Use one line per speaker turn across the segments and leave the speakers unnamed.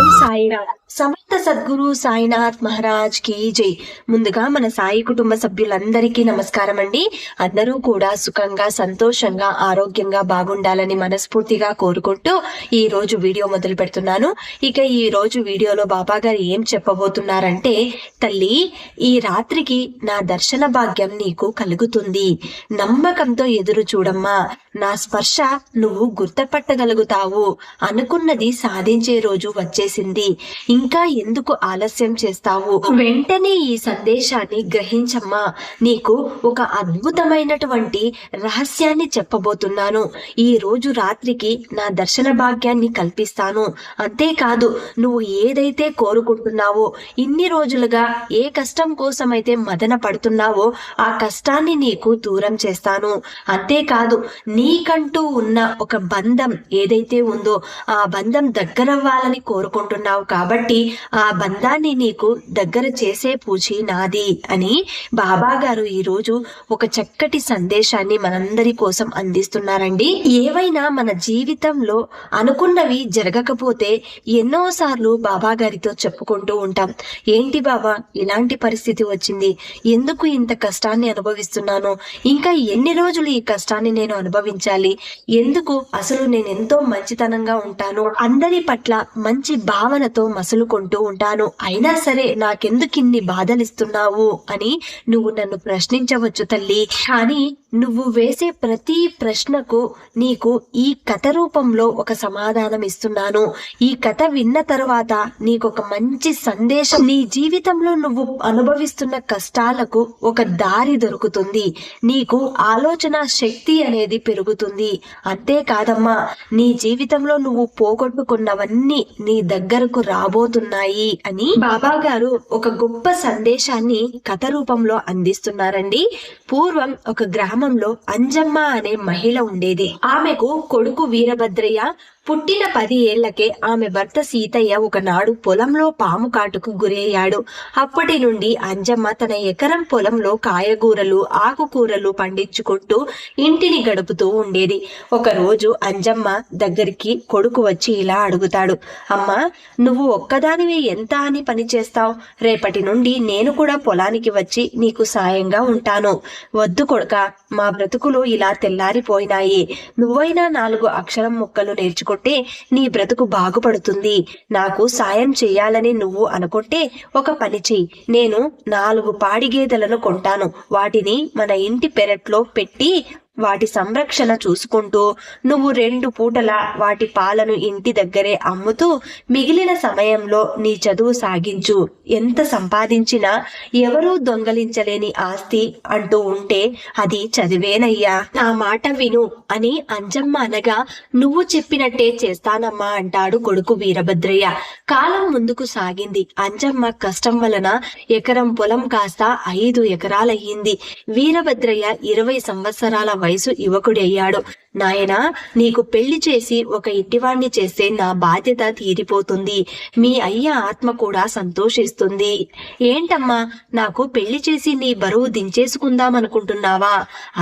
ఓం సాయిరామ్. సమర్థ సద్గురు సాయినాథ్ మహారాజ్ కి జై. ముందుగా మన సాయి కుటుంబ సభ్యులందరికీ నమస్కారం అండి. అందరూ కూడా సుఖంగా, సంతోషంగా, ఆరోగ్యంగా బాగుండాలని మనస్ఫూర్తిగా కోరుకుంటూ ఈ రోజు వీడియో మొదలు పెడుతున్నాను. ఇక ఈ రోజు వీడియోలో బాబా గారు ఏం చెప్పబోతున్నారంటే, తల్లి, ఈ రాత్రికి నా దర్శన భాగ్యం నీకు కలుగుతుంది. నమ్మకంతో ఎదురు చూడమ్మా. నా స్పర్శ నువ్వు గుర్తుపట్టగలుగుతావు. అనుకున్నది సాధించే రోజు వచ్చేసింది. ఇంకా ఎందుకు ఆలస్యం చేస్తావు? వెంటనే ఈ సందేశాన్ని గ్రహించమ్మా. నీకు ఒక అద్భుతమైనటువంటి రహస్యాన్ని చెప్పబోతున్నాను. ఈ రోజు రాత్రికి నా దర్శన భాగ్యాన్ని కల్పిస్తాను. అంతేకాదు, నువ్వు ఏదైతే కోరుకుంటున్నావో, ఇన్ని రోజులుగా ఏ కష్టం కోసమైతే మదన పడుతున్నావో ఆ కష్టాన్ని నీకు దూరం చేస్తాను. అంతేకాదు, నీకంటూ ఉన్న ఒక బంధం ఏదైతే ఉందో ఆ బంధం దగ్గరవ్వాలని కోరుకుంటున్నావు కాబట్టి ఆ బంధాన్ని నీకు దగ్గర చేసే పూచి నాది అని బాబా గారు ఈ రోజు ఒక చక్కటి సందేశాన్ని మనందరి కోసం అందిస్తున్నారండి. ఏవైనా మన జీవితంలో అనుకున్నవి జరగకపోతే ఎన్నోసార్లు బాబా గారితో చెప్పుకుంటూ ఉంటాం. ఏంటి బాబా, ఇలాంటి పరిస్థితి వచ్చింది, ఎందుకు ఇంత కష్టాన్ని అనుభవిస్తున్నాను, ఇంకా ఎన్ని రోజులు ఈ కష్టాన్ని నేను అనుభవించాలి, ఎందుకు అసలు నేను ఎంతో మంచితనంగా ఉంటాను, అందరి పట్ల మంచి భావనతో మసులుకుంటూ ఉంటాను, అయినా సరే నాకెందుకు ఇన్ని బాధలిస్తున్నావు అని నువ్వు నన్ను ప్రశ్నించవచ్చు తల్లి. కానీ నువ్వు వేసే ప్రతి ప్రశ్నకు నీకు ఈ కథ రూపంలో ఒక సమాధానం ఇస్తున్నాను. ఈ కథ విన్న తర్వాత నీకు ఒక మంచి సందేశం, నీ జీవితంలో నువ్వు అనుభవిస్తున్న కష్టాలకు ఒక దారి దొరుకుతుంది. నీకు ఆలోచన శక్తి అనేది పెరుగుతుంది. అంతేకాదమ్మా, నీ జీవితంలో నువ్వు పోగొట్టుకున్నవన్నీ నీ దగ్గరకు రాబోతున్నాయి అని బాబా గారు ఒక గొప్ప సందేశాన్ని కథ రూపంలో అందిస్తున్నారండి. పూర్వం ఒక గ్రామంలో అంజమ్మ అనే మహిళ ఉండేది. ఆమెకు కొడుకు వీరభద్రయ్య పుట్టిన 10 ఏళ్లకే ఆమె భర్త సీతయ్య ఒకనాడు పొలంలో పాము కాటుకు గురయ్యాడు. అప్పటి నుండి అంజమ్మ తన ఎకరం పొలంలో కాయగూరలు, ఆకుకూరలు పండించుకుంటూ ఇంటిని గడుపుతూ ఉండేది. ఒక రోజు అంజమ్మ దగ్గరికి కొడుకు వచ్చి ఇలా అడుగుతాడు, అమ్మా, నువ్వు ఒక్కదానివే ఎంత అని పని చేస్తావు? రేపటి నుండి నేను కూడా పొలానికి వచ్చి నీకు సాయంగా ఉంటాను. వద్దు కొడుక, మా బ్రతుకులు ఇలా తెల్లారిపోయినాయి. నువ్వైనా 4 అక్షరం ముక్కలు నేర్చుకుంటే నీ బ్రతుకు బాగుపడుతుంది. నాకు సాయం చెయ్యాలని నువ్వు అనుకుంటే ఒక పని చెయ్యి. నేను 4 పాడి గేదెలను కొంటాను. వాటిని మన ఇంటి పెరట్లో పెట్టి వాటి సంరక్షణ చూసుకుంటూ నువ్వు 2 పూటల వాటి పాలను ఇంటి దగ్గరే అమ్ముతూ మిగిలిన సమయంలో నీ చదువు సాగించు. ఎంత సంపాదించినా ఎవరూ దొంగలించలేని ఆస్తి అంటూ ఉంటే అది చదివేనయ్యా. నా మాట విను అని అంజమ్మ అనగా, నువ్వు చెప్పినట్టే చేస్తానమ్మా అంటాడు కొడుకు వీరభద్రయ్య. కాలం ముందుకు సాగింది. అంజమ్మ కష్టం వలన ఎకరం పొలం కాస్త 5 ఎకరాలయ్యింది. వీరభద్రయ్య 20 సంవత్సరాల వయసు యువకుడయ్యాడు. నాయనా, నీకు పెళ్లి చేసి ఒక ఇంటివాణ్ణి చేస్తే నా బాధ్యత తీరిపోతుంది. మీ అయ్య ఆత్మ కూడా సంతోషిస్తుంది. ఏంటమ్మా, నాకు పెళ్లి చేసి నీ బరువు దించేసుకుందామనుకుంటున్నావా?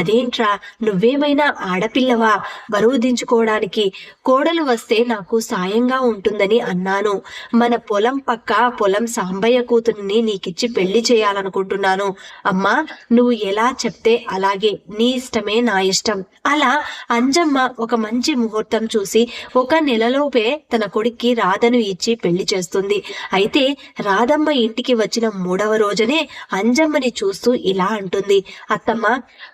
అదేంట్రా, నువ్వేమైనా ఆడపిల్లవా బరువు దించుకోవడానికి? కోడలు వస్తే నాకు సాయంగా ఉంటుందని అన్నాను. మన పొలం పక్క పొలం సాంబయ్య కూతురిని నీకిచ్చి పెళ్లి చేయాలనుకుంటున్నాను. అమ్మా, నువ్వు ఎలా చెప్తే అలాగే, నీ ఇష్టమే నా ఇష్టం. అలా అంజమ్మ ఒక మంచి ముహూర్తం చూసి 1 నెలలోపే తన కొడుక్కి రాధను ఇచ్చి పెళ్లి చేస్తుంది. అయితే రాధమ్మ ఇంటికి వచ్చిన 3వ రోజునే అంజమ్మని చూస్తూ ఇలా అంటుంది, అత్తమ్మ,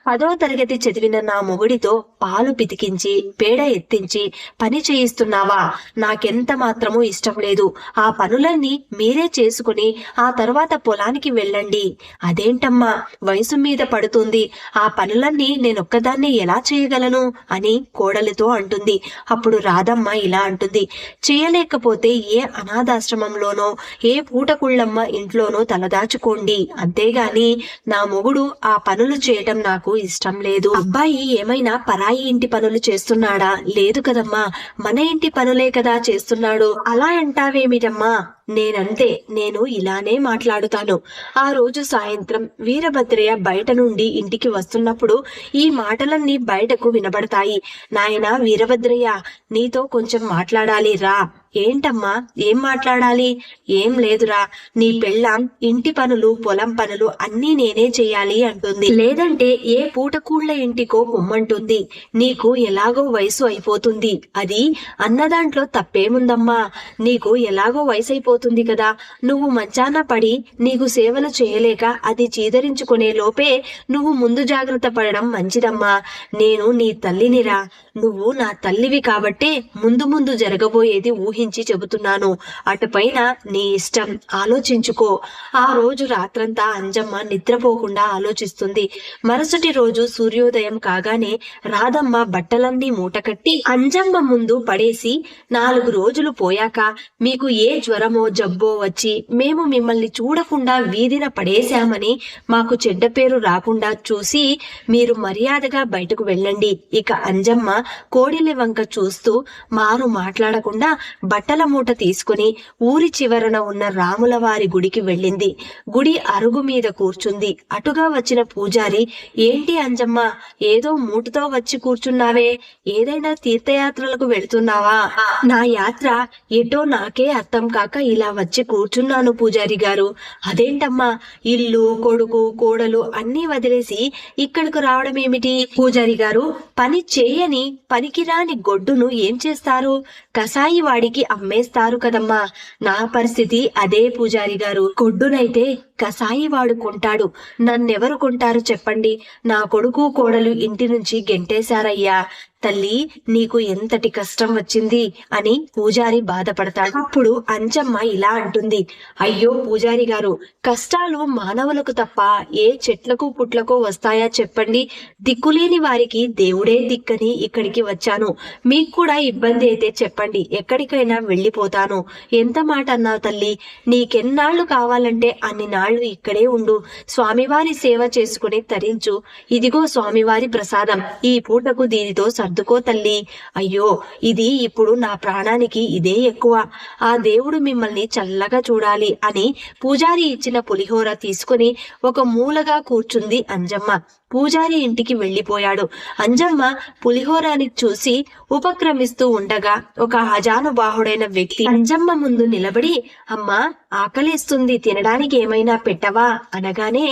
10వ తరగతి చదివిన నా మొగుడితో పాలు పితికించి పేడ ఎత్తించి పని చేయిస్తున్నావా? నాకెంత మాత్రమూ ఇష్టం లేదు. ఆ పనులన్నీ మీరే చేసుకుని ఆ తర్వాత పొలానికి వెళ్ళండి. అదేంటమ్మా, వయసు మీద పడుతుంది, ఆ పనులన్నీ నేనొక్కదాన్ని ఎలా చేయగలను అని కోడలితో అంటుంది. అప్పుడు రాధమ్మ ఇలా అంటుంది, చేయలేకపోతే ఏ అనాథాశ్రమంలోనో ఏ పూటకుళ్ళమ్మ ఇంట్లోనో తలదాచుకోండి. అంతేగాని నా మొగుడు ఆ పనులు చేయటం నాకు ఇష్టం లేదు. అబ్బాయి ఏమైనా పరాయి ఇంటి పనులు చేస్తున్నాడా? లేదు కదమ్మా, మన ఇంటి పనులే కదా చేస్తున్నాడు. అలా అంటావేమిటమ్మా? నేనంతే, నేను ఇలానే మాట్లాడుతాను. ఆ రోజు సాయంత్రం వీరభద్రయ్య బయట నుండి ఇంటికి వస్తున్నప్పుడు ఈ మాటలన్నీ బయటకు వినబడతాయి. నాయనా వీరభద్రయ్య, నీతో కొంచెం మాట్లాడాలి రా ఏంటమ్మా, ఏం మాట్లాడాలి? ఏం లేదురా, నీ పెళ్ళాం ఇంటి పనులు పొలం పనులు అన్నీ నేనే చెయ్యాలి అంటుంది. లేదంటే ఏ పూటకూళ్ళ ఇంటికో పొమ్మంటుంది. నీకు ఎలాగో వయసు అయిపోతుంది. అది అన్నదాంట్లో తప్పేముందమ్మా? నీకు ఎలాగో వయసు అయిపోతుంది కదా, నువ్వు మంచాన పడి నీకు సేవలు చేయలేక అది చీదరించుకునే లోపే నువ్వు ముందు జాగ్రత్త పడడం మంచిదమ్మా. నేను నీ తల్లినిరా, నువ్వు నా తల్లివి కాబట్టే ముందు ముందు జరగబోయేది ఊహించి చెబుతున్నాను. అటుపైన నీ ఇష్టం, ఆలోచించుకో. ఆ రోజు రాత్రంతా అంజమ్మ నిద్రపోకుండా ఆలోచిస్తుంది. మరుసటి రోజు సూర్యోదయం కాగానే రాధమ్మ బట్టలన్నీ మూటకట్టి అంజమ్మ ముందు పడేసి, 4 రోజులు పోయాక మీకు ఏ జ్వరమో జబ్బో వచ్చి మేము మిమ్మల్ని చూడకుండా వీధిన పడేశామని మాకు చెడ్డ పేరు రాకుండా చూసి మీరు మర్యాదగా బయటకు వెళ్ళండి. ఇక అంజమ్మ కోడిలి వంక చూస్తూ మారు మాట్లాడకుండా బట్టల మూట తీసుకుని ఊరి చివరన ఉన్న రాములవారి గుడికి వెళ్ళింది. గుడి అరుగు మీద కూర్చుంది. అటుగా వచ్చిన పూజారి, ఏంటి అంజమ్మ, ఏదో మూటతో వచ్చి కూర్చున్నావే, ఏదైనా తీర్థయాత్రలకు వెళ్తున్నావా? నా యాత్ర ఎటో నాకే అర్థం కాక ఇలా వచ్చి కూర్చున్నాను పూజారి గారు. అదేంటమ్మా, ఇల్లు కొడుకు కోడలు అన్నీ వదిలేసి ఇక్కడకు రావడం ఏమిటి? పూజారి గారు, పని చేయని పనికిరాని గొడ్డును ఏం చేస్తారు? కసాయి వాడికి అమ్మేస్తారు కదమ్మా. నా పరిస్థితి అదే పూజారి గారు. గొడ్డునైతే కసాయి వాడు కొంటాడు, నన్నెవరు కొంటారు చెప్పండి? నా కొడుకు కోడలు ఇంటి నుంచి గెంటేశారయ్యా. తల్లి, నీకు ఎంతటి కష్టం వచ్చింది అని పూజారి బాధపడతాడు. అప్పుడు అంజమ్మ ఇలా అంటుంది, అయ్యో పూజారి గారు, కష్టాలు మానవులకు తప్ప ఏ చెట్లకు పుట్లకో వస్తాయా చెప్పండి? దిక్కులేని వారికి దేవుడే దిక్కని ఇక్కడికి వచ్చాను. మీకు కూడా ఇబ్బంది అయితే చెప్పండి, ఎక్కడికైనా వెళ్ళిపోతాను. ఎంత మాట అన్నావు తల్లి? నీకెన్నాళ్ళు కావాలంటే అన్ని నాళ్లు ఇక్కడే ఉండు. స్వామివారి సేవ చేసుకుని తరించు. ఇదిగో స్వామివారి ప్రసాదం, ఈ పూటకు దీనితో సర్దుకో తల్లి. అయ్యో, ఇది ఇప్పుడు నా ప్రాణానికి ఇదే ఎక్కువ. ఆ దేవుడు మిమ్మల్ని చల్లగా చూడాలి అని పూజారి ఇచ్చిన పులిహోర తీసుకుని ఒక మూలగా కూర్చుంది అంజమ్మ. పూజారి ఇంటికి వెళ్లిపోయాడు. అంజమ్మ పులిహోరాని చూసి ఉపక్రమిస్తూ ఉండగా ఒక అజానుబాహుడైన వ్యక్తి అంజమ్మ ముందు నిలబడి, అమ్మా, ఆకలేస్తుంది, తినడానికి ఏమైనా పెట్టవా అనగానే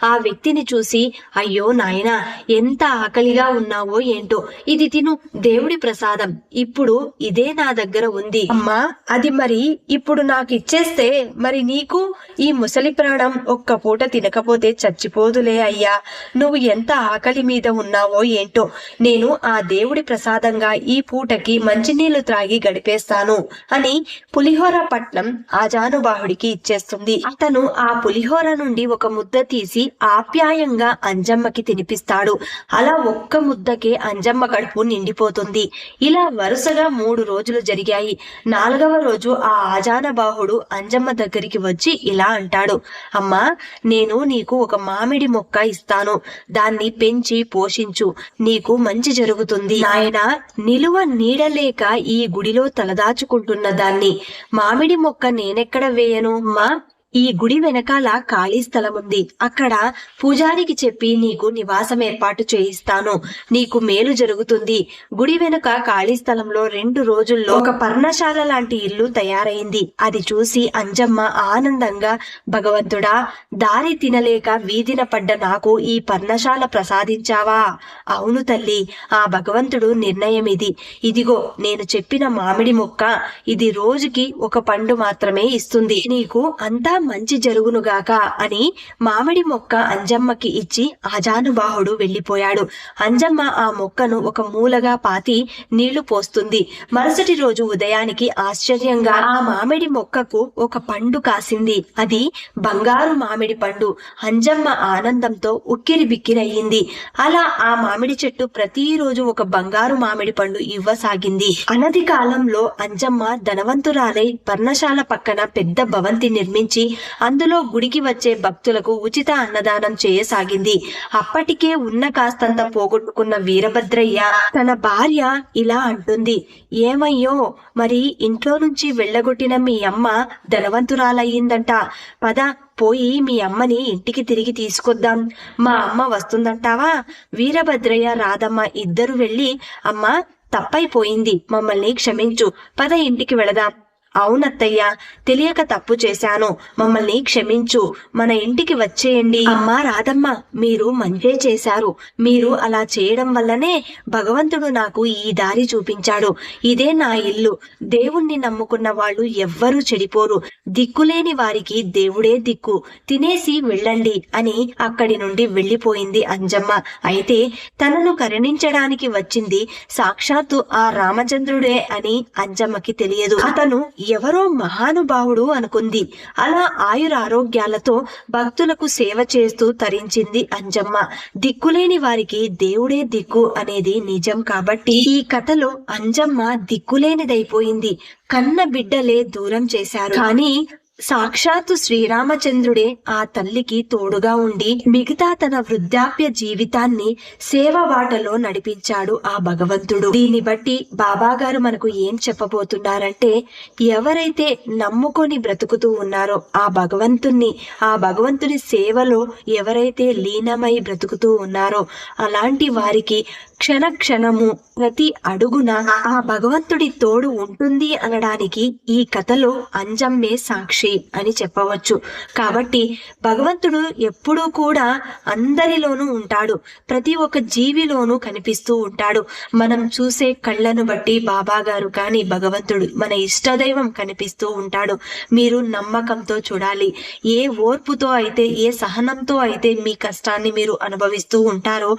ఆ వ్యక్తిని చూసి, అయ్యో నాయనా, ఎంత ఆకలిగా ఉన్నావో ఏంటో, ఇది తిను, దేవుడి ప్రసాదం. ఇప్పుడు ఇదే నా దగ్గర ఉంది. అమ్మా, అది మరి ఇప్పుడు నాకు ఇచ్చేస్తే మరి నీకు ఈ ముసలి ప్రాణం ఒక్క పూట తినకపోతే చచ్చిపోదులే అయ్యా. నువ్వు ఎంత ఆకలి మీద ఉన్నావో ఏంటో, నేను ఆ దేవుడి ప్రసాదంగా ఈ పూటకి మంచినీళ్లు త్రాగి గడిపేస్తాను అని పులిహోర పట్నం ఆజానుబాహుడికి ఇచ్చేస్తుంది. అతను ఆ పులిహోర నుండి ఒక ముద్ద తీసి ఆప్యాయంగా అంజమ్మకి తినిపిస్తాడు. అలా ఒక్క ముద్దకే అంజమ్మ కడుపు నిండిపోతుంది. ఇలా వరుసగా 3 రోజులు జరిగాయి. 4వ రోజు ఆ ఆజానుబాహుడు అంజమ్మ దగ్గరికి వచ్చి ఇలా అంటాడు, అమ్మా, నేను నీకు ఒక మామిడి మొక్క ఇస్తాను, దాన్ని పెంచి పోషించు, నీకు మంచి జరుగుతుంది. నాయనా, నిలువ నీడలేక ఈ గుడిలో తలదాచుకుంటున్న దాన్ని మామిడి మొక్క నేనెక్కడ వేయను? మా ఈ గుడి వెనకాల ఖాళీ స్థలం ఉంది. అక్కడ పూజారికి చెప్పి నీకు నివాసం ఏర్పాటు చేయిస్తాను. నీకు మేలు జరుగుతుంది. గుడి వెనుక ఖాళీ స్థలంలో 2 రోజుల్లో ఒక పర్ణశాల లాంటి ఇల్లు తయారైంది. అది చూసి అంజమ్మ ఆనందంగా, భగవంతుడా, దారి తినలేక వీధిన పడ్డ నాకు ఈ పర్ణశాల ప్రసాదించావా? అవును తల్లి, ఆ భగవంతుడు నిర్ణయం ఇది. ఇదిగో నేను చెప్పిన మామిడి మొక్క, ఇది రోజుకి ఒక పండు మాత్రమే ఇస్తుంది. నీకు అంతా మంచి జరుగునుగాక అని మామిడి మొక్క అంజమ్మకి ఇచ్చి ఆజానుబాహుడు వెళ్లిపోయాడు. అంజమ్మ ఆ మొక్కను ఒక మూలగా పాతి నీళ్లు పోస్తుంది. మరుసటి రోజు ఉదయానికి ఆశ్చర్యంగా ఆ మామిడి మొక్కకు ఒక పండు కాసింది. అది బంగారు మామిడి పండు. అంజమ్మ ఆనందంతో ఉక్కిరి బిక్కిరయ్యింది. అలా ఆ మామిడి చెట్టు ప్రతిరోజు ఒక బంగారు మామిడి పండు ఇవ్వసాగింది. అనతి కాలంలో అంజమ్మ ధనవంతురాలై పర్ణశాల పక్కన పెద్ద భవంతి నిర్మించి అందులో గుడికి వచ్చే భక్తులకు ఉచిత అన్నదానం చేయసాగింది. అప్పటికే ఉన్న కాస్తంత పోగొట్టుకున్న వీరభద్రయ్య తన భార్య ఇలా అంటుంది, ఏమయ్యో, మరి ఇంట్లో నుంచి వెళ్ళగొట్టిన మీ అమ్మ ధనవంతురాలయ్యిందంట. పద, పోయి మీ అమ్మని ఇంటికి తిరిగి తీసుకొద్దాం. మా అమ్మ వస్తుందంటావా? వీరభద్రయ్య రాధమ్మ ఇద్దరు వెళ్ళి, అమ్మ, తప్పైపోయింది, మమ్మల్ని క్షమించు, పద ఇంటికి వెళదాం అవునత్తయ్య, తెలియక తప్పు చేశాను, మమ్మల్ని క్షమించు, మన ఇంటికి వచ్చేయండి. అమ్మా రాధమ్మ, మీరు మంచే చేశారు. మీరు అలా చేయడం వల్లనే భగవంతుడు నాకు ఈ దారి చూపించాడు. ఇదే నా ఇల్లు. దేవుణ్ణి నమ్ముకున్న వాళ్ళు ఎవ్వరూ చెడిపోరు. దిక్కులేని వారికి దేవుడే దిక్కు. తినేసి వెళ్ళండి అని అక్కడి నుండి వెళ్లిపోయింది అంజమ్మ. అయితే తనను కరుణించడానికి వచ్చింది సాక్షాత్తు ఆ రామచంద్రుడే అని అంజమ్మకి తెలియదు. అతను ఎవరో మహానుభావుడు అనుకుంది. అలా ఆయురారోగ్యాలతో భక్తులకు సేవ చేస్తూ తరించింది అంజమ్మ. దిక్కులేని వారికి దేవుడే దిక్కు అనేది నిజం కాబట్టి ఈ కథలో అంజమ్మ దిక్కులేనిదైపోయింది. కన్న బిడ్డలే దూరం చేశారు, కానీ సాక్షాత్తు శ్రీరామచంద్రుడే ఆ తల్లికి తోడుగా ఉండి మిగతా తన వృద్ధాప్య జీవితాన్ని సేవ బాటలో నడిపించాడు ఆ భగవంతుడు. దీన్ని బట్టి బాబా గారు మనకు ఏం చెప్పబోతున్నారంటే, ఎవరైతే నమ్ముకొని బ్రతుకుతూ ఉన్నారో ఆ భగవంతుని సేవలో ఎవరైతే లీనమై బ్రతుకుతూ ఉన్నారో అలాంటి వారికి క్షణ క్షణము ప్రతి అడుగున ఆ భగవంతుడి తోడు ఉంటుంది అనడానికి ఈ కథలో అంజమ్మే సాక్షి అని చెప్పవచ్చు. కాబట్టి భగవంతుడు ఎప్పుడూ కూడా అందరిలోనూ ఉంటాడు, ప్రతి ఒక్క జీవిలోనూ కనిపిస్తూ ఉంటాడు. మనం చూసే కళ్ళను బట్టి బాబా గారు కానీ భగవంతుడు మన ఇష్టదైవం కనిపిస్తూ ఉంటాడు. మీరు నమ్మకంతో చూడాలి. ఏ ఓర్పుతో అయితే, ఏ సహనంతో అయితే మీ కష్టాన్ని మీరు అనుభవిస్తూ ఉంటారో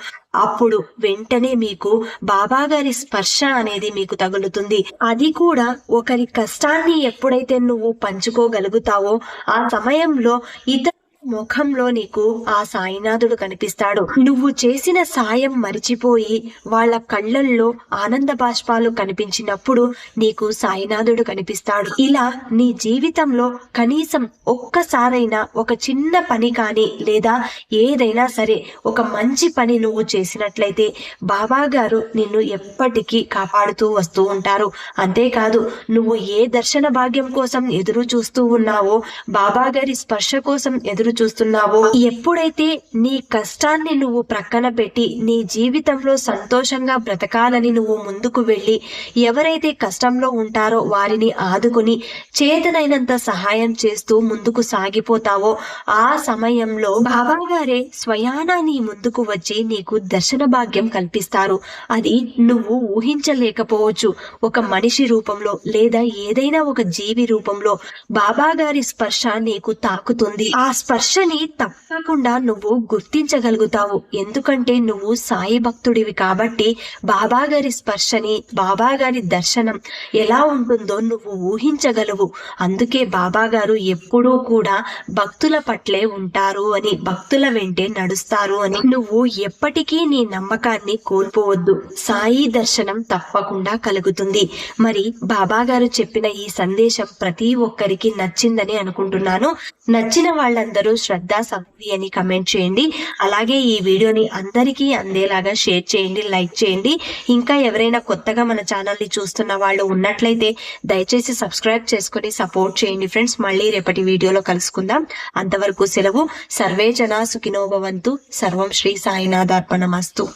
అప్పుడు వెంటనే మీకు బాబా గారి స్పర్శ అనేది మీకు తగులుతుంది. అది కూడా ఒకరి కష్టాన్ని ఎప్పుడైతే నువ్వు పంచుకోగలుగుతావో ఆ సమయంలో ఇతర ముఖంలో నీకు ఆ సాయినాథుడు కనిపిస్తాడు. నువ్వు చేసిన సాయం మరిచిపోయి వాళ్ళ కళ్ళల్లో ఆనంద బాష్పాలు కనిపించినప్పుడు నీకు సాయినాథుడు కనిపిస్తాడు. ఇలా నీ జీవితంలో కనీసం ఒక్కసారైనా ఒక చిన్న పని కానీ లేదా ఏదైనా సరే ఒక మంచి పని నువ్వు చేసినట్లయితే బాబా గారు నిన్ను ఎప్పటికీ కాపాడుతూ వస్తూ ఉంటారు. అంతేకాదు, నువ్వు ఏ దర్శన భాగ్యం కోసం ఎదురు చూస్తూ ఉన్నావో, బాబా గారి స్పర్శ కోసం ఎదురు చూస్తున్నావో, ఎప్పుడైతే నీ కష్టాన్ని నువ్వు ప్రక్కన పెట్టి నీ జీవితంలో సంతోషంగా బ్రతకాలని నువ్వు ముందుకు వెళ్ళి ఎవరైతే కష్టంలో ఉంటారో వారిని ఆదుకుని చేతనైనంత సహాయం చేస్తూ ముందుకు సాగిపోతావో ఆ సమయంలో బాబా గారే స్వయానా నీ ముందుకు వచ్చి నీకు దర్శన భాగ్యం కల్పిస్తారు. అది నువ్వు ఊహించలేకపోవచ్చు. ఒక మనిషి రూపంలో లేదా ఏదైనా ఒక జీవి రూపంలో బాబా గారి స్పర్శ నీకు తాకుతుంది. ఆ స్పర్శని తప్పకుండా నువ్వు గుర్తించగలుగుతావు. ఎందుకంటే నువ్వు సాయి భక్తుడివి కాబట్టి బాబా గారి స్పర్శని, బాబా గారి దర్శనం ఎలా ఉంటుందో నువ్వు ఊహించగలవు. అందుకే బాబా గారు ఎప్పుడూ కూడా భక్తుల పట్లే ఉంటారు అని, భక్తుల వెంటే నడుస్తారు అని. నువ్వు ఎప్పటికీ నీ నమ్మకాన్ని కోల్పోవద్దు. సాయి దర్శనం తప్పకుండా కలుగుతుంది. మరి బాబా గారు చెప్పిన ఈ సందేశం ప్రతి ఒక్కరికి నచ్చిందని అనుకుంటున్నాను. నచ్చిన వాళ్ళందరూ శ్రద్ధా సభ్యుని అని కమెంట్ చేయండి. అలాగే ఈ వీడియోని అందరికీ అందేలాగా షేర్ చేయండి, లైక్ చేయండి. ఇంకా ఎవరైనా కొత్తగా మన ఛానల్ ని చూస్తున్న వాళ్ళు ఉన్నట్లయితే దయచేసి సబ్స్క్రైబ్ చేసుకుని సపోర్ట్ చేయండి ఫ్రెండ్స్. మళ్ళీ రేపటి వీడియోలో కలుసుకుందాం. అంతవరకు సెలవు. సర్వే జనా సుఖినో భవంతు. సర్వం శ్రీ సాయినాథార్పణమస్తు.